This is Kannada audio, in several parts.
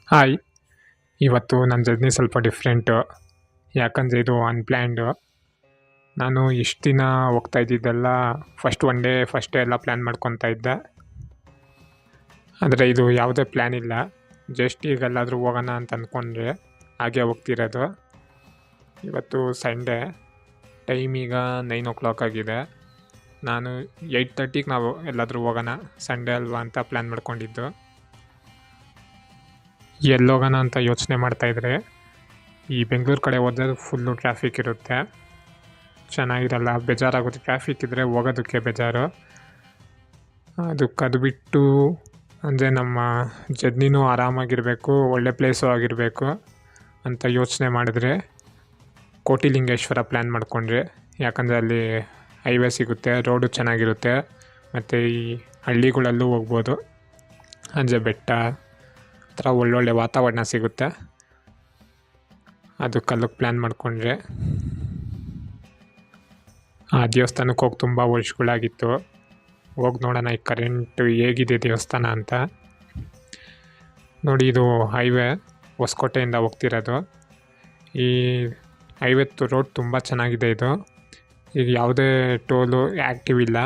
ಹಾಯ್. ಇವತ್ತು ನನ್ನ ಜರ್ನಿ ಸ್ವಲ್ಪ ಡಿಫ್ರೆಂಟು. ಯಾಕಂದರೆ ಇದು ಅನ್‌ಪ್ಲ್ಯಾನ್ಡು. ನಾನು ಇಷ್ಟು ದಿನ ಹೋಗ್ತಾ ಇದ್ದಿದ್ದೆಲ್ಲ ಫಸ್ಟ್ ಡೇ ಎಲ್ಲ ಪ್ಲ್ಯಾನ್ ಮಾಡ್ಕೊತಾ ಇದ್ದೆ. ಆದರೆ ಇದು ಯಾವುದೇ ಪ್ಲ್ಯಾನ್ ಇಲ್ಲ. ಜಸ್ಟ್ ಈಗೆಲ್ಲಾದರೂ ಹೋಗೋಣ ಅಂತ ಅಂದ್ಕೊಂಡ್ರೆ ಹಾಗೆ ಹೋಗ್ತಿರೋದು. ಇವತ್ತು ಸಂಡೇ, ಟೈಮ್ ಈಗ 9 ಆಗಿದೆ. ನಾನು 8:30ಗೆ ನಾವು ಎಲ್ಲಾದರೂ ಹೋಗೋಣ ಸಂಡೇ ಅಲ್ವಾ ಅಂತ ಪ್ಲ್ಯಾನ್ ಮಾಡ್ಕೊಂಡಿದ್ದು. ಎಲ್ಲೋಗೋಣ ಅಂತ ಯೋಚನೆ ಮಾಡ್ತಾಯಿದ್ರೆ ಈ ಬೆಂಗಳೂರು ಕಡೆ ಹೋದರೆ ಫುಲ್ಲು ಟ್ರಾಫಿಕ್ ಇರುತ್ತೆ, ಚೆನ್ನಾಗಿರಲ್ಲ, ಬೇಜಾರಾಗುತ್ತೆ. ಟ್ರಾಫಿಕ್ ಇದ್ದರೆ ಹೋಗೋದಕ್ಕೆ ಬೇಜಾರು. ಅದು ಬಿಟ್ಟು ಅಂದರೆ ನಮ್ಮ ಜರ್ನಿನೂ ಆರಾಮಾಗಿರಬೇಕು, ಒಳ್ಳೆ ಪ್ಲೇಸು ಆಗಿರಬೇಕು ಅಂತ ಯೋಚನೆ ಮಾಡಿದ್ರೆ ಕೋಟಿಲಿಂಗೇಶ್ವರ ಪ್ಲ್ಯಾನ್ ಮಾಡಿಕೊಂಡ್ರೆ. ಯಾಕಂದರೆ ಅಲ್ಲಿ ಹೈವೇ ಸಿಗುತ್ತೆ, ರೋಡು ಚೆನ್ನಾಗಿರುತ್ತೆ, ಮತ್ತು ಈ ಹಳ್ಳಿಗಳಲ್ಲೂ ಹೋಗ್ಬೋದು. ಅಂದರೆ ಬೆಟ್ಟ ಆ ಥರ ಒಳ್ಳೊಳ್ಳೆ ವಾತಾವರಣ ಸಿಗುತ್ತೆ. ಅದಕ್ಕಲ್ಲಿಗೆ ಪ್ಲ್ಯಾನ್ ಮಾಡಿಕೊಂಡ್ರೆ. ಆ ದೇವಸ್ಥಾನಕ್ಕೆ ಹೋಗಿ ತುಂಬ ವರ್ಷಗಳಾಗಿತ್ತು. ಹೋಗಿ ನೋಡೋಣ ಈ ಕರೆಂಟ್ ಹೇಗಿದೆ ದೇವಸ್ಥಾನ ಅಂತ. ನೋಡಿ, ಇದು ಹೈವೇ ಹೊಸಕೋಟೆಯಿಂದ ಹೋಗ್ತಿರೋದು. ಈ ಹೈವೇ ರೋಡ್ ತುಂಬ ಚೆನ್ನಾಗಿದೆ. ಇದು ಈಗ ಯಾವುದೇ ಟೋಲು ಆ್ಯಕ್ಟಿವ್ ಇಲ್ಲ,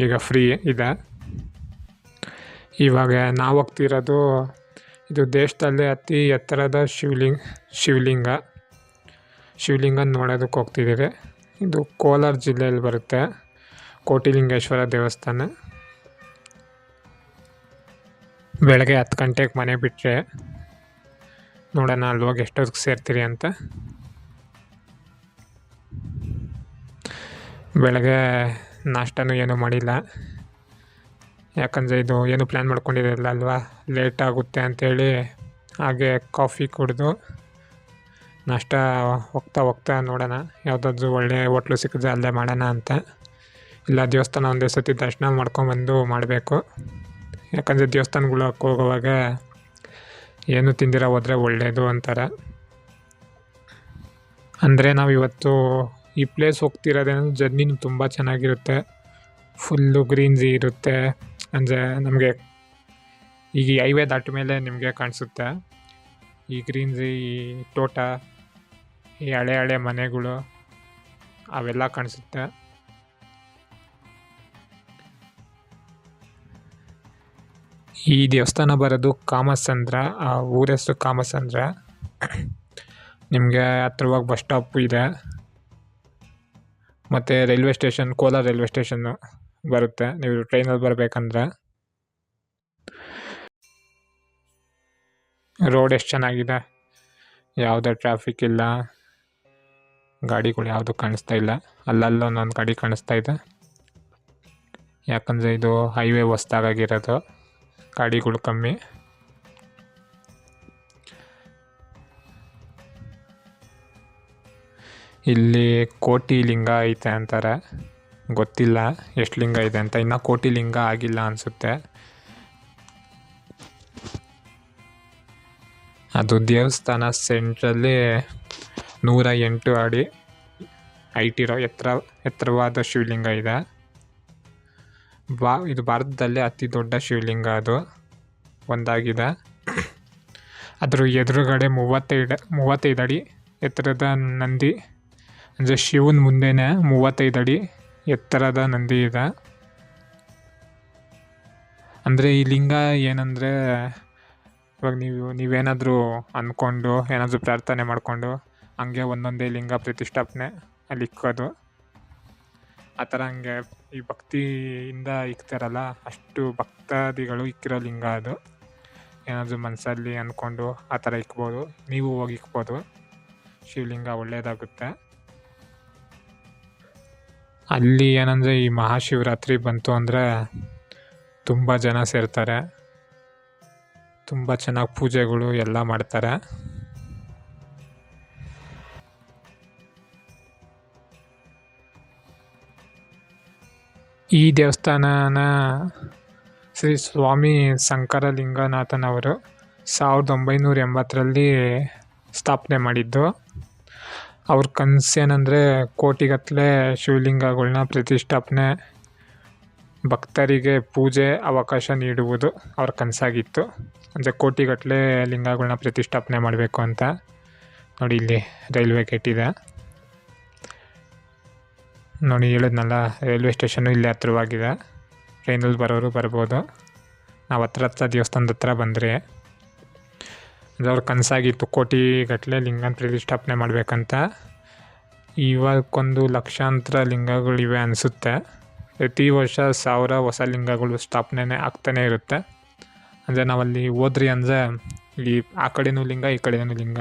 ಈಗ ಫ್ರೀ ಇದೆ. ಇವಾಗ ನಾವು ಹೋಗ್ತಿರೋದು ಇದು ದೇಶದಲ್ಲೇ ಅತಿ ಎತ್ತರದ ಶಿವಲಿಂಗ ನೋಡೋದಕ್ಕೆ ಹೋಗ್ತಿದ್ದೀವಿ. ಇದು ಕೋಲಾರ ಜಿಲ್ಲೆಯಲ್ಲಿ ಬರುತ್ತೆ, ಕೋಟಿಲಿಂಗೇಶ್ವರ ದೇವಸ್ಥಾನ. ಬೆಳಗ್ಗೆ 10 ಗಂಟೆಗೆ ಮನೆ ಬಿಟ್ಟರೆ ನೋಡೋಣ ಅಲ್ಲಿ ಹೋಗಿ ಎಷ್ಟೊತ್ತಿಗೆ ಸೇರ್ತೀರಿ ಅಂತ. ಬೆಳಗ್ಗೆ ನಾಷ್ಟನೂ ಏನೂ ಮಾಡಿಲ್ಲ, ಯಾಕಂದರೆ ಇದು ಏನು ಪ್ಲ್ಯಾನ್ ಮಾಡ್ಕೊಂಡಿರಲಿಲ್ಲ ಅಲ್ವಾ, ಲೇಟ್ ಆಗುತ್ತೆ ಅಂಥೇಳಿ ಹಾಗೆ ಕಾಫಿ ಕುಡಿದು ನಾಷ್ಟ ಹೋಗ್ತಾ ನೋಡೋಣ ಯಾವುದಾದ್ರೂ ಒಳ್ಳೆ ಹೋಟ್ಲು ಸಿಕ್ಕಿದ್ರೆ ಅಲ್ಲೇ ಮಾಡೋಣ ಅಂತ. ಇಲ್ಲ ದೇವಸ್ಥಾನ ಒಂದೇ ಸತಿ ದರ್ಶನ ಮಾಡ್ಕೊಂಬಂದು ಮಾಡಬೇಕು. ಯಾಕಂದರೆ ದೇವಸ್ಥಾನಗಳಿಗೆ ಹೋಗುವಾಗ ಏನು ತಿಂದಿರ ಹೋದರೆ ಒಳ್ಳೆಯದು ಅಂತಾರೆ. ಅಂದರೆ ನಾವು ಇವತ್ತು ಈ ಪ್ಲೇಸ್ ಹೋಗ್ತಿರೋದೇನೋ ಜರ್ನಿನೂ ತುಂಬ ಚೆನ್ನಾಗಿರುತ್ತೆ, ಫುಲ್ಲು ಗ್ರೀನ್ರಿ ಇರುತ್ತೆ. ಅಂದರೆ ನಮಗೆ ಈಗ ಈ ಹೈವೇ ದಾಟ ಮೇಲೆ ನಿಮಗೆ ಕಾಣಿಸುತ್ತೆ ಈ ಗ್ರೀನ್ರಿ, ಈ ತೋಟ, ಈ ಹಳೆ ಮನೆಗಳು ಅವೆಲ್ಲ ಕಾಣಿಸುತ್ತೆ. ಈ ದೇವಸ್ಥಾನ ಬರೋದು ಕಾಮಸಂದ್ರ, ಆ ಊರ ಹೆಸರು ಕಾಮಸಂದ್ರ. ನಿಮಗೆ ಹತ್ರವಾಗಿ ಬಸ್ ಸ್ಟಾಪ್ ಇದೆ, ಮತ್ತು railway station, Kolar railway station ಬರುತ್ತೆ ನೀವು ಟ್ರೈನಲ್ಲಿ ಬರಬೇಕಂದ್ರೆ. ರೋಡ್ ಎಷ್ಟು ಚೆನ್ನಾಗಿದೆ, ಯಾವುದೇ ಟ್ರಾಫಿಕ್ ಇಲ್ಲ, ಗಾಡಿಗಳು ಯಾವುದು ಕಾಣಿಸ್ತಾ ಇಲ್ಲ. ಅಲ್ಲೊಂದೊಂದು ಗಾಡಿ ಕಾಣಿಸ್ತಾ ಇದೆ, ಯಾಕಂದರೆ ಇದು ಹೈವೇ ಹೊಸ್ದಾಗಿರೋದು, ಗಾಡಿಗಳು ಕಮ್ಮಿ. ಇಲ್ಲಿ ಕೋಟಿ ಲಿಂಗ ಐತೆ ಅಂತಾರೆ, ಗೊತ್ತಿಲ್ಲ ಎಷ್ಟು ಲಿಂಗ ಇದೆ ಅಂತ. ಇನ್ನು ಕೋಟಿ ಲಿಂಗ ಆಗಿಲ್ಲ ಅನಿಸುತ್ತೆ. ಅದು ದೇವಸ್ಥಾನ ಸೆಂಟ್ರಲ್ಲಿ 108 ಅಡಿ ಹೈಟ್ ಇರೋ ಎತ್ತರವಾದ ಶಿವಲಿಂಗ ಇದೆ. ಇದು ಭಾರತದಲ್ಲೇ ಅತಿ ದೊಡ್ಡ ಶಿವಲಿಂಗ ಅದು ಒಂದಾಗಿದೆ. ಅದ್ರ ಎದುರುಗಡೆ 35 ಅಡಿ ಎತ್ತರದ ನಂದಿ, ಅಂದರೆ ಶಿವನ ಮುಂದೆನೇ 35 ಅಡಿ ಎತ್ತರದ ನಂದಿ ಇದೆ. ಅಂದರೆ ಈ ಲಿಂಗ ಏನಂದರೆ, ಇವಾಗ ನೀವೇನಾದರೂ ಅಂದ್ಕೊಂಡು ಏನಾದರೂ ಪ್ರಾರ್ಥನೆ ಮಾಡಿಕೊಂಡು ಹಂಗೆ ಒಂದೊಂದೇ ಲಿಂಗ ಪ್ರತಿಷ್ಠಾಪನೆ ಅಲ್ಲಿ ಇಕ್ಕೋದು, ಆ ಥರ ಹಂಗೆ ಈ ಭಕ್ತಿಯಿಂದ ಇಕ್ತಾರಲ್ಲ, ಅಷ್ಟು ಭಕ್ತಾದಿಗಳು ಇಕ್ಕಿರೋ ಲಿಂಗ ಅದು. ಏನಾದರೂ ಮನಸ್ಸಲ್ಲಿ ಅಂದ್ಕೊಂಡು ಆ ಥರ ಇಕ್ಬೋದು, ನೀವು ಹೋಗಿ ಇಕ್ಬೋದು. ಶಿವಲಿಂಗ ಒಳ್ಳೆಯದಾಗುತ್ತೆ. ಅಲ್ಲಿ ಏನಂದರೆ ಈ ಮಹಾಶಿವರಾತ್ರಿ ಬಂತು ಅಂದರೆ ತುಂಬ ಜನ ಸೇರ್ತಾರೆ, ತುಂಬ ಚೆನ್ನಾಗಿ ಪೂಜೆಗಳು ಎಲ್ಲ ಮಾಡ್ತಾರೆ. ಈ ದೇವಸ್ಥಾನನ ಶ್ರೀ ಸ್ವಾಮಿ ಶಂಕರಲಿಂಗನಾಥನವರು 1980ರಲ್ಲಿ ಸ್ಥಾಪನೆ ಮಾಡಿದ್ದು. ಅವ್ರ ಕನಸೇನೆಂದರೆ ಕೋಟಿಗಟ್ಟಲೆ ಶಿವಲಿಂಗಗಳನ್ನ ಪ್ರತಿಷ್ಠಾಪನೆ, ಭಕ್ತರಿಗೆ ಪೂಜೆ ಅವಕಾಶ ನೀಡುವುದು ಅವ್ರ ಕನಸಾಗಿತ್ತು. ಅಂದರೆ ಕೋಟಿಗಟ್ಟಲೆ ಲಿಂಗಗಳನ್ನ ಪ್ರತಿಷ್ಠಾಪನೆ ಮಾಡಬೇಕು ಅಂತ. ನೋಡಿ ಇಲ್ಲಿ ರೈಲ್ವೆ ಗೇಟ್ ಇದೆ ನೋಡಿ, ಹೇಳಿದ್ನಲ್ಲ ರೈಲ್ವೆ ಸ್ಟೇಷನ್ನು ಇಲ್ಲೇ ಹತ್ರವಾಗಿದೆ. ಟ್ರೈನಲ್ಲಿ ಬರೋರು ಬರ್ಬೋದು. ನಾವು ಹತ್ರ ದೇವಸ್ಥಾನದ ಹತ್ರ ಬಂದರೆ ಅಂದರೆ ಅವ್ರ ಕನಸಾಗಿತ್ತು ಕೋಟಿಗಟ್ಟಲೆ ಲಿಂಗನ ಪ್ರತಿಷ್ಠಾಪನೆ ಮಾಡಬೇಕಂತ. ಇವಾಗೊಂದು ಲಕ್ಷಾಂತರ ಲಿಂಗಗಳಿವೆ ಅನಿಸುತ್ತೆ. ಪ್ರತಿ ವರ್ಷ 1000 ಹೊಸ ಲಿಂಗಗಳು ಸ್ಥಾಪನೆ ಆಗ್ತಾನೆ ಇರುತ್ತೆ. ಅಂದರೆ ನಾವಲ್ಲಿ ಹೋದ್ರಿ ಅಂದರೆ ಈ ಆ ಕಡೆನೂ ಲಿಂಗ, ಈ ಕಡೆನೂ ಲಿಂಗ,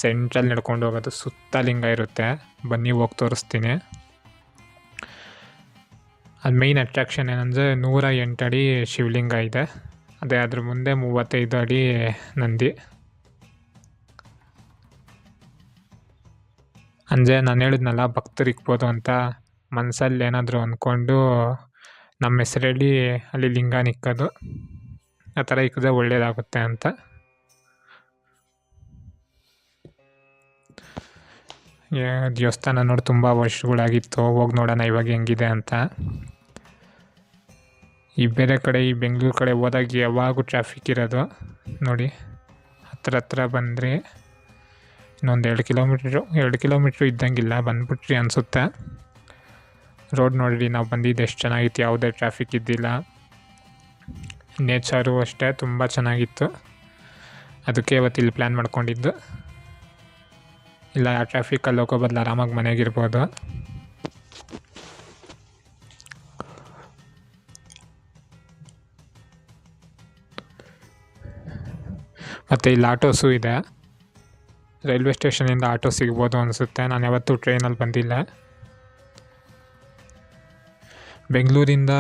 ಸೆಂಟ್ರಲ್ಲಿ ನಡ್ಕೊಂಡು ಹೋಗೋದು, ಸುತ್ತ ಲಿಂಗ ಇರುತ್ತೆ. ಬನ್ನಿ ಹೋಗಿ ತೋರಿಸ್ತೀನಿ. ಅದು ಮೇಯ್ನ್ ಅಟ್ರಾಕ್ಷನ್ ಏನಂದರೆ 108 ಅಡಿ ಶಿವಲಿಂಗ ಇದೆ. ಅದೇ ಅದ್ರ ಮುಂದೆ 35 ಅಡಿ ನಂದಿ. ಅಂದರೆ ನಾನು ಹೇಳಿದ್ನಲ್ಲ ಭಕ್ತರು ಇಕ್ಬೋದು ಅಂತ, ಮನಸ್ಸಲ್ಲಿ ಏನಾದರೂ ಅಂದ್ಕೊಂಡು ನಮ್ಮ ಹೆಸರಲ್ಲಿ ಅಲ್ಲಿ ಲಿಂಗನ ಇಕ್ಕೋದು. ಆ ಥರ ಇಕ್ಕಿದ್ರೆ ಒಳ್ಳೆಯದಾಗುತ್ತೆ ಅಂತ. ದೇವಸ್ಥಾನ ನೋಡಿ ತುಂಬ ವರ್ಷಗಳಾಗಿತ್ತು, ಹೋಗಿ ನೋಡೋಣ ಇವಾಗ ಹೆಂಗಿದೆ ಅಂತ. ಈ ಬೇರೆ ಕಡೆ ಈ ಬೆಂಗಳೂರು ಕಡೆ ಹೋದಾಗ ಯಾವಾಗೂ ಟ್ರಾಫಿಕ್ ಇರೋದು ನೋಡಿ. ಹತ್ರ ಬಂದರೆ ಇನ್ನೊಂದು 2 ಕಿಲೋಮೀಟ್ರು ಇದ್ದಂಗಿಲ್ಲ, ಬಂದ್ಬಿಟ್ರಿ ಅನಿಸುತ್ತೆ. ರೋಡ್ ನೋಡಿರಿ, ನಾವು ಬಂದಿದ್ದು ಎಷ್ಟು ಚೆನ್ನಾಗಿತ್ತು, ಯಾವುದೇ ಟ್ರಾಫಿಕ್ ಇದ್ದಿಲ್ಲ. ನೇಚರು ಅಷ್ಟೇ ತುಂಬ ಚೆನ್ನಾಗಿತ್ತು. ಅದಕ್ಕೆ ಇವತ್ತು ಇಲ್ಲಿ ಪ್ಲ್ಯಾನ್ ಮಾಡ್ಕೊಂಡಿದ್ದು. ಇಲ್ಲ ಆ ಟ್ರಾಫಿಕಲ್ಲಿ ಹೋಗೋ ಬದಲು ಆರಾಮಾಗಿ ಮನೆಗಿರ್ಬೋದು. ಮತ್ತು ಇಲ್ಲಿ ಆಟೋಸು ಇದೆ. ರೈಲ್ವೆ ಸ್ಟೇಷನಿಂದ ಆಟೋ ಸಿಗ್ಬೋದು ಅನಿಸುತ್ತೆ. ನಾನು ಯಾವತ್ತೂ ಟ್ರೈನಲ್ಲಿ ಬಂದಿಲ್ಲ. ಬೆಂಗಳೂರಿಂದ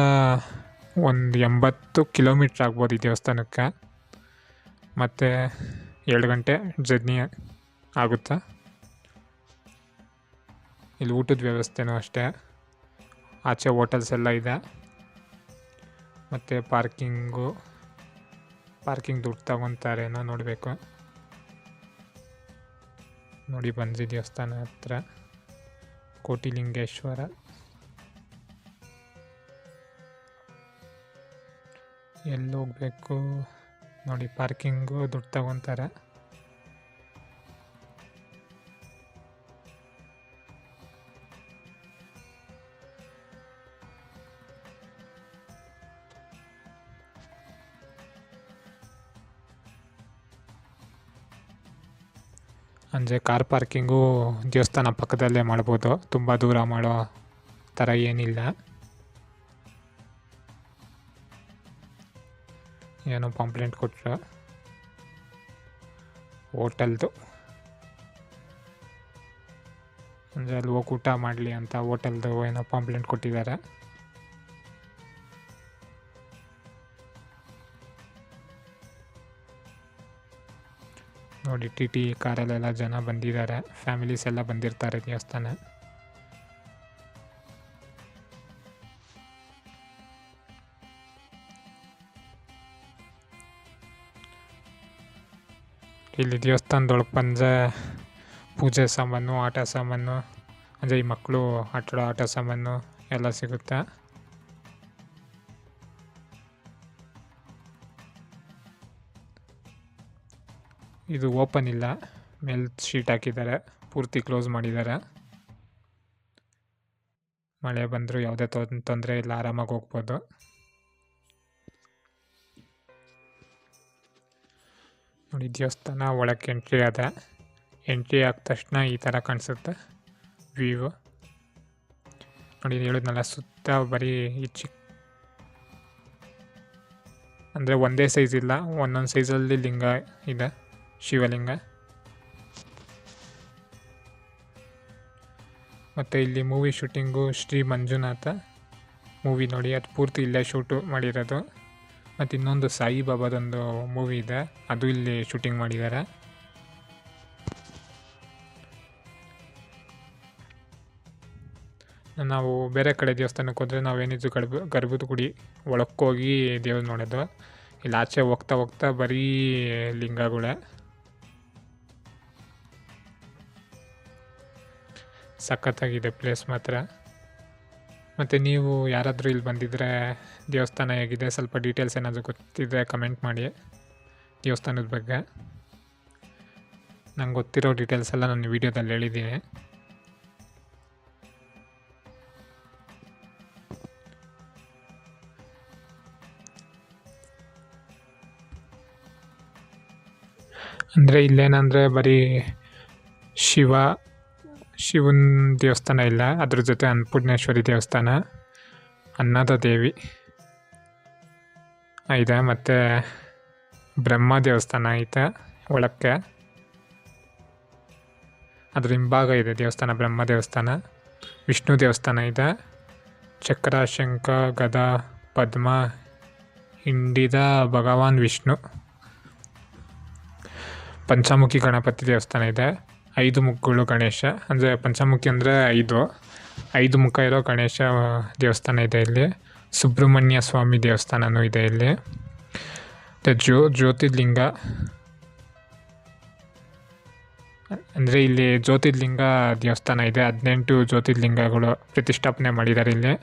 ಒಂದು 80 ಕಿಲೋಮೀಟ್ರ್ ಆಗ್ಬೋದು ಈ ದೇವಸ್ಥಾನಕ್ಕೆ. ಮತ್ತು 2 ಗಂಟೆ ಜರ್ನಿ ಆಗುತ್ತೆ. ಇಲ್ಲಿ ಊಟದ ವ್ಯವಸ್ಥೆನೂ ಅಷ್ಟೇ. ಆಚೆ ಹೋಟೆಲ್ಸ್ ಎಲ್ಲ ಇದೆ. ಮತ್ತು ಪಾರ್ಕಿಂಗ್ ದುಡ್ಡು ತಗೊತಾರೇನೋ ನೋಡಬೇಕು. ನೋಡಿ ಬಂದ್ರಿ ದೇವಸ್ಥಾನ ಹತ್ರ, ಕೋಟಿಲಿಂಗೇಶ್ವರ. ಎಲ್ಲಿ ಹೋಗ್ಬೇಕು ನೋಡಿ, ಪಾರ್ಕಿಂಗು ದುಡ್ಡು ತಗೊತಾರೆ. ಅಂದರೆ ಕಾರ್ ಪಾರ್ಕಿಂಗು ದೇವಸ್ಥಾನ ಪಕ್ಕದಲ್ಲೇ ಮಾಡ್ಬೋದು, ತುಂಬ ದೂರ ಮಾಡೋ ಥರ ಏನಿಲ್ಲ. ಏನೋ ಪಾಂಪ್ಲೆಂಟ್ ಕೊಟ್ಟರು ಹೋಟೆಲ್ದು, ಅಂದರೆ ಅಲ್ಲಿ ಹೋಗಿ ಊಟ ಮಾಡಲಿ ಅಂತ ಹೋಟೆಲ್ದು ಏನೋ ಪಾಂಪ್ಲೆಂಟ್ ಕೊಟ್ಟಿದ್ದಾರೆ. ನೋಡಿ ಟಿ ಕಾರಲ್ಲೆಲ್ಲ ಜನ ಬಂದಿದ್ದಾರೆ, ಫ್ಯಾಮಿಲೀಸ್ ಎಲ್ಲ ಬಂದಿರ್ತಾರೆ ದೇವಸ್ಥಾನ. ಇಲ್ಲಿ ದೇವಸ್ಥಾನದೊಳಗೆ ಬಂದರೆ ಪೂಜೆ ಸಾಮಾನು, ಆಟ ಸಾಮಾನು, ಅಂದರೆ ಈ ಮಕ್ಕಳು ಆಟಾಡೋ ಆಟ ಸಾಮಾನು ಎಲ್ಲ ಸಿಗುತ್ತೆ. ಇದು ಓಪನ್ ಇಲ್ಲ, ಮೇಲೆ ಶೀಟ್ ಹಾಕಿದ್ದಾರೆ, ಪೂರ್ತಿ ಕ್ಲೋಸ್ ಮಾಡಿದ್ದಾರೆ. ಮಳೆ ಬಂದರೂ ಯಾವುದೇ ತೊಂದರೆ ಇಲ್ಲ, ಆರಾಮಾಗಿ ಹೋಗ್ಬೋದು. ನೋಡಿ ದೇವಸ್ಥಾನ ಒಳಕ್ಕೆ ಎಂಟ್ರಿ ಆದ ಆದ ತಕ್ಷಣ ಈ ಥರ ಕಾಣಿಸುತ್ತೆ ವ್ಯೂ. ನೋಡಿ ಹೇಳಿದ್ನಲ್ಲ, ಸುತ್ತ ಬರೀ ಈ ಅಂದರೆ ಒಂದೇ ಸೈಜ್ ಇಲ್ಲ, ಒಂದೊಂದು ಸೈಜಲ್ಲಿ ಲಿಂಗ ಇದೆ, ಶಿವಲಿಂಗ. ಮತ್ತು ಇಲ್ಲಿ movie shooting Shri Manjunatha movie ನೋಡಿ, ಅದು ಪೂರ್ತಿ ಇಲ್ಲೇ ಶೂಟು ಮಾಡಿರೋದು. ಮತ್ತು ಇನ್ನೊಂದು ಸಾಯಿಬಾಬಾದೊಂದು ಮೂವಿ ಇದೆ, ಅದು ಇಲ್ಲಿ ಶೂಟಿಂಗ್ ಮಾಡಿದ್ದಾರೆ. ನಾವು ಬೇರೆ ಕಡೆ ದೇವಸ್ಥಾನಕ್ಕೆ ಹೋದರೆ ನಾವೇನಿದ್ದು ಗರ್ಭದ ಗುಡಿ ಒಳಕ್ಕೋಗಿ ದೇವ್ರು ನೋಡೋದು. ಇಲ್ಲಿ ಆಚೆ ಹೋಗ್ತಾ ಬರೀ ಲಿಂಗಗಳೇ. ಸಖತ್ತಾಗಿದೆ ಪ್ಲೇಸ್ ಮಾತ್ರ. ಮತ್ತು ನೀವು ಯಾರಾದರೂ ಇಲ್ಲಿ ಬಂದಿದ್ದರೆ ದೇವಸ್ಥಾನ ಹೇಗಿದೆ, ಸ್ವಲ್ಪ ಡೀಟೇಲ್ಸ್ ಏನಾದರೂ ಗೊತ್ತಿದ್ದರೆ ಕಮೆಂಟ್ ಮಾಡಿ. ದೇವಸ್ಥಾನದ ಬಗ್ಗೆ. ನಂಗೆ ಗೊತ್ತಿರೋ ಡೀಟೇಲ್ಸ್ ಎಲ್ಲ ನಾನು ವಿಡಿಯೋದಲ್ಲಿ ಹೇಳಿದ್ದೀನಿ. ಅಂದರೆ ಇಲ್ಲೇನಂದರೆ ಬರೀ ಶಿವನ ದೇವಸ್ಥಾನ ಇಲ್ಲ, ಅದ್ರ ಜೊತೆ ಅನ್ನಪೂರ್ಣೇಶ್ವರಿ ದೇವಸ್ಥಾನ, ಅನ್ನದ ದೇವಿ ಇದೆ, ಮತ್ತು ಬ್ರಹ್ಮ ದೇವಸ್ಥಾನ ಐತೆ ಒಳಕ್ಕೆ. ಅದ್ರ ಹಿಂಭಾಗ ಇದೆ ದೇವಸ್ಥಾನ, ಬ್ರಹ್ಮ ದೇವಸ್ಥಾನ. ವಿಷ್ಣು ದೇವಸ್ಥಾನ ಇದೆ. ಚಕ್ರ, ಶಂಖ, ಗದ, ಪದ್ಮ ಹಿಂಡಿದ ಭಗವಾನ್ ವಿಷ್ಣು. ಪಂಚಮುಖಿ ಗಣಪತಿ ದೇವಸ್ಥಾನ ಇದೆ. 5 ಮುಖಗಳು ಗಣೇಶ, ಅಂದರೆ ಪಂಚಮುಖಿ ಅಂದರೆ 5 ಮುಖ ಇರೋ ಗಣೇಶ ದೇವಸ್ಥಾನ ಇದೆ ಇಲ್ಲಿ. ಸುಬ್ರಹ್ಮಣ್ಯ ಸ್ವಾಮಿ ದೇವಸ್ಥಾನವೂ ಇದೆ ಇಲ್ಲಿ. ಜ್ಯೋತಿರ್ಲಿಂಗ ಅಂದರೆ ಇಲ್ಲಿ ಜ್ಯೋತಿರ್ಲಿಂಗ ದೇವಸ್ಥಾನ ಇದೆ. 18 ಜ್ಯೋತಿರ್ಲಿಂಗಗಳು ಪ್ರತಿಷ್ಠಾಪನೆ ಮಾಡಿದ್ದಾರೆ ಇಲ್ಲಿ.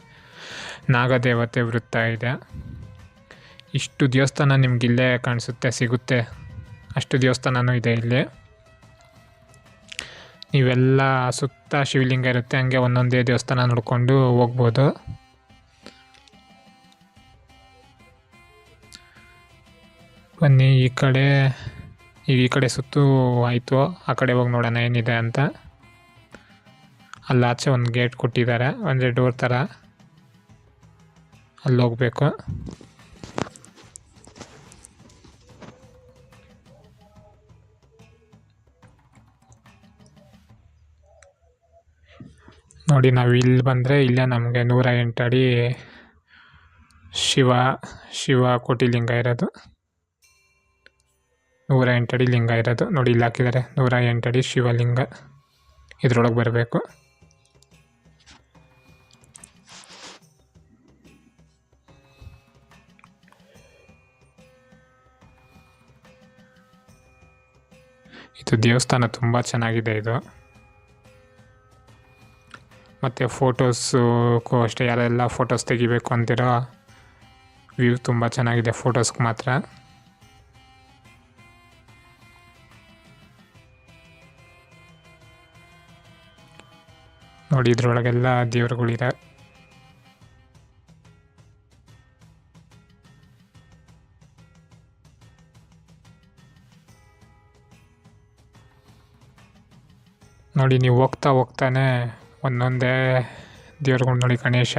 ನಾಗದೇವತೆ ವೃತ್ತ ಇದೆ. ಇಷ್ಟು ದೇವಸ್ಥಾನ ನಿಮಗಿಲ್ಲೇ ಸಿಗುತ್ತೆ. ಅಷ್ಟು ದೇವಸ್ಥಾನವೂ ಇದೆ ಇಲ್ಲಿ. ನೀವೆಲ್ಲ ಸುತ್ತ ಶಿವಲಿಂಗ ಇರುತ್ತೆ, ಹಂಗೆ ಒಂದೊಂದೇ ದೇವಸ್ಥಾನ ನೋಡಿಕೊಂಡು ಹೋಗ್ಬೋದು. ಬನ್ನಿ ಈ ಕಡೆ ಸುತ್ತು ಆಯಿತು, ಆ ಕಡೆ ಹೋಗಿ ನೋಡೋಣ ಏನಿದೆ ಅಂತ. ಅಲ್ಲಿ ಆಚೆ ಒಂದು ಗೇಟ್ ಕೊಟ್ಟಿದ್ದಾರೆ, ಅಂದರೆ ಡೋರ್ ಥರ, ಅಲ್ಲಿ ಹೋಗ್ಬೇಕು. ನೋಡಿ, ನಾವು ಇಲ್ಲಿ ಬಂದರೆ ಇಲ್ಲೇ ನಮಗೆ 108 ಅಡಿ ಶಿವ ಕೋಟಿಲಿಂಗ ಇರೋದು. 108 ಅಡಿ ಲಿಂಗ ಇರೋದು ನೋಡಿ, ಇಲ್ಲಿ ಹಾಕಿದ್ದಾರೆ 108 ಅಡಿ ಶಿವಲಿಂಗ. ಇದ್ರೊಳಗೆ ಬರಬೇಕು. ಇದು ದೇವಸ್ಥಾನ ತುಂಬ ಚೆನ್ನಾಗಿದೆ ಇದು. ಮತ್ತು ಫೋಟೋಸ್ಗೂ ಅಷ್ಟೇ, ಯಾರೆಲ್ಲ ಫೋಟೋಸ್ ತೆಗಿಬೇಕು ಅಂತಿರೋ ವ್ಯೂ ತುಂಬ ಚೆನ್ನಾಗಿದೆ ಫೋಟೋಸ್ಗೆ ಮಾತ್ರ. ನೋಡಿ, ಇದ್ರೊಳಗೆಲ್ಲ ದೇವರುಗಳಿದೆ. ನೋಡಿ, ನೀವು ಹೋಗ್ತಾನೆ ಒಂದೊಂದೇ ದೇವ್ರುಗಳು ನೋಡಿ, ಗಣೇಶ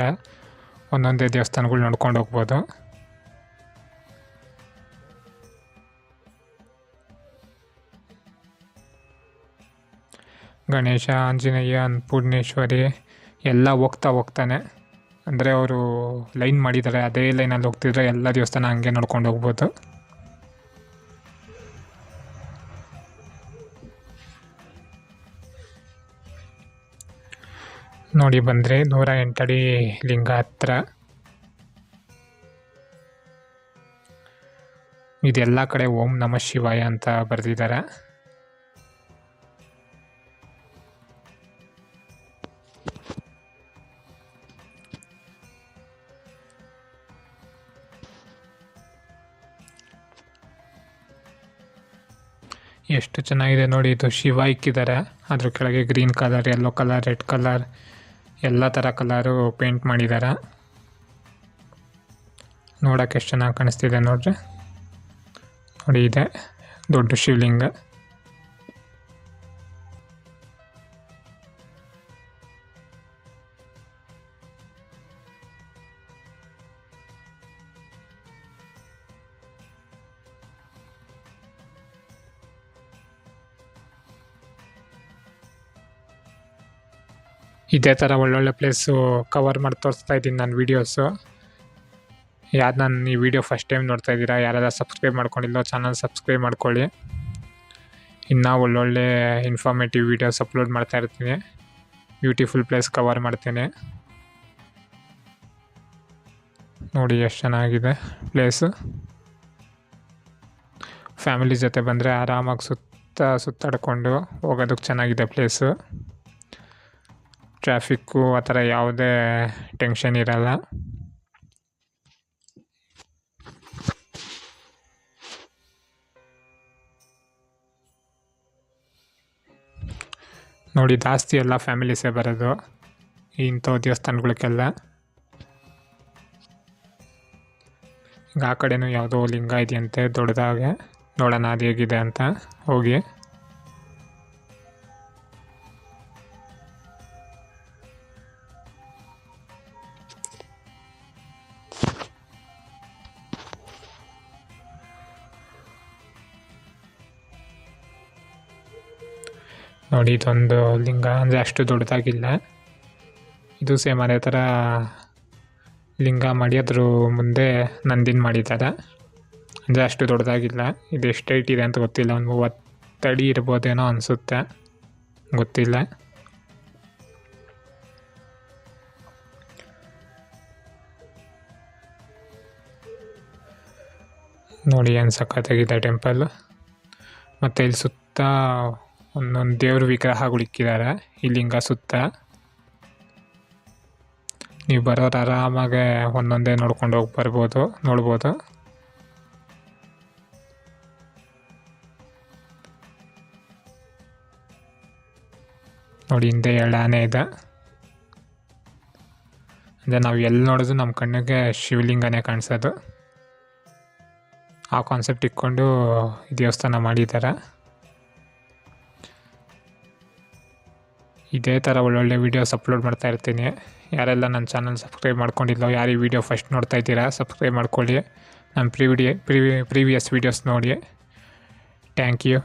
ಒಂದೊಂದೇ ದೇವಸ್ಥಾನಗಳು ನೋಡ್ಕೊಂಡು ಹೋಗ್ಬೋದು. ಗಣೇಶ, ಆಂಜನೇಯ, ಅನ್ನಪೂರ್ಣೇಶ್ವರಿ ಎಲ್ಲ ಹೋಗ್ತಾನೆ, ಅಂದರೆ ಅವರು ಲೈನ್ ಮಾಡಿದ್ದಾರೆ, ಅದೇ ಲೈನಲ್ಲಿ ಹೋಗ್ತಿದ್ರೆ ಎಲ್ಲ ದೇವಸ್ಥಾನ ಹಂಗೆ ನೋಡ್ಕೊಂಡು ಹೋಗ್ಬೋದು. ನೋಡಿ ಬಂದರೆ 108 ಅಡಿ ಲಿಂಗ ಹತ್ರ. ಇದೆಲ್ಲ ಕಡೆ ಓಂ ನಮಃ ಶಿವಾಯ ಅಂತ ಬರೆದಿದ್ದಾರೆ. ಎಷ್ಟು ಚೆನ್ನಾಗಿದೆ ನೋಡಿ. ಇದು ಶಿವ ಇಕ್ಕಿದ್ದಾರೆ, ಅದ್ರ ಕೆಳಗೆ green colour, yellow colour, red colour ಎಲ್ಲ ಥರ ಕಲರು ಪೇಂಟ್ ಮಾಡಿದ್ದಾರೆ. ನೋಡೋಕೆ ಎಷ್ಟು ಚೆನ್ನಾಗಿ ಕಾಣಿಸ್ತಿದೆ ನೋಡ್ರಿ. ನೋಡಿ, ಇದೆ ದೊಡ್ಡ ಶಿವಲಿಂಗ. ಇದೇ ಥರ ಒಳ್ಳೊಳ್ಳೆ ಪ್ಲೇಸು ಕವರ್ ಮಾಡಿ ತೋರಿಸ್ತಾ ಇದ್ದೀನಿ ನಾನು ವೀಡಿಯೋಸು. ನಾನು ಈ ವಿಡಿಯೋ ಫಸ್ಟ್ ಟೈಮ್ ನೋಡ್ತಾ ಇದ್ದೀರಾ, ಯಾರೆಲ್ಲ ಸಬ್ಸ್ಕ್ರೈಬ್ ಮಾಡ್ಕೊಂಡಿಲ್ಲೋ ಚಾನಲ್ ಸಬ್ಸ್ಕ್ರೈಬ್ ಮಾಡ್ಕೊಳ್ಳಿ. ಇನ್ನೂ ಒಳ್ಳೊಳ್ಳೆ ಇನ್ಫಾರ್ಮೇಟಿವ್ ವೀಡಿಯೋಸ್ ಅಪ್ಲೋಡ್ ಮಾಡ್ತಾ ಇರ್ತೀನಿ. ಬ್ಯೂಟಿಫುಲ್ ಪ್ಲೇಸ್ ಕವರ್ ಮಾಡ್ತೀನಿ. ನೋಡಿ ಎಷ್ಟು ಚೆನ್ನಾಗಿದೆ ಪ್ಲೇಸು. ಫ್ಯಾಮಿಲಿ ಜೊತೆ ಬಂದರೆ ಆರಾಮಾಗಿ ಸುತ್ತಾಡ್ಕೊಂಡು ಹೋಗೋದಕ್ಕೆ ಚೆನ್ನಾಗಿದೆ ಪ್ಲೇಸು. ಟ್ರಾಫಿಕ್ಕು ಆ ಥರ ಯಾವುದೇ ಟೆನ್ಷನ್ ಇರಲ್ಲ. ನೋಡಿ ಜಾಸ್ತಿ ಎಲ್ಲ ಫ್ಯಾಮಿಲೀಸೇ ಬರೋದು ಇಂಥ ದೇವಸ್ಥಾನಗಳಿಗೆಲ್ಲ. ಈಗ ಆ ಕಡೆನೂ ಯಾವುದೋ ಲಿಂಗ ಇದೆಯಂತೆ ದೊಡ್ಡದಾಗೆ, ನೋಡೋಣ ಅದು ಹೇಗಿದೆ ಅಂತ ಹೋಗಿ. ನೋಡಿ ಇದೊಂದು ಲಿಂಗ, ಅಂದರೆ ಅಷ್ಟು ದೊಡ್ಡದಾಗಿಲ್ಲ. ಇದು ಸೇಮ್ ಅದೇ ಥರ ಲಿಂಗ ಮಾಡಿ ಅದ್ರ ಮುಂದೆ ನಂದಿನ ಮಾಡಿದ್ದಾರೆ, ಅಂದರೆ ಅಷ್ಟು ದೊಡ್ಡದಾಗಿಲ್ಲ. ಇದು ಎಷ್ಟು ಹೈಟ್ ಇದೆ ಅಂತ ಗೊತ್ತಿಲ್ಲ, ಒಂದು 30 ಅಡಿ ಇರ್ಬೋದೇನೋ ಅನಿಸುತ್ತೆ, ಗೊತ್ತಿಲ್ಲ. ನೋಡಿ ಏನು ಸಖತ್ತಾಗಿದೆ ಟೆಂಪಲ್. ಮತ್ತು ಇಲ್ಲಿ ಸುತ್ತ ಒಂದೊಂದು ದೇವ್ರ ವಿಗ್ರಹಗಳಿಕ್ಕಿದ್ದಾರೆ ಈ ಲಿಂಗ ಸುತ್ತ. ನೀವು ಬರೋರು ಆರಾಮಾಗೆ ಒಂದೊಂದೇ ನೋಡ್ಕೊಂಡು ನೋಡ್ಬೋದು. ನೋಡಿ ಹಿಂದೆ 2 ಆನೆ ಇದೆ, ಅಂದರೆ ನಾವು ಎಲ್ಲಿ ನೋಡಿದ್ರು ನಮ್ಮ ಕಣ್ಣಿಗೆ ಶಿವಲಿಂಗನೇ ಕಾಣಿಸೋದು. ಆ ಕಾನ್ಸೆಪ್ಟ್ ಇಟ್ಕೊಂಡು ಈ ದೇವಸ್ಥಾನ ಮಾಡಿದ್ದಾರೆ. ಇದೇ ಥರ ಒಳ್ಳೊಳ್ಳೆ ವೀಡಿಯೋಸ್ ಅಪ್ಲೋಡ್ ಮಾಡ್ತಾ ಇರ್ತೀನಿ. ಯಾರೆಲ್ಲ ನನ್ನ ಚಾನಲ್ ಸಬ್ಸ್ಕ್ರೈಬ್ ಮಾಡ್ಕೊಂಡಿಲ್ಲೋ, ಯಾರು ಈ ವಿಡಿಯೋ ಫಸ್ಟ್ ನೋಡ್ತಾ ಇದ್ದೀರಾ ಸಬ್ಸ್ಕ್ರೈಬ್ ಮಾಡ್ಕೊಳ್ಳಿ. ನನ್ನ ಪ್ರೀವಿಯಸ್ ವೀಡಿಯೋಸ್ ನೋಡಿ. Thank you.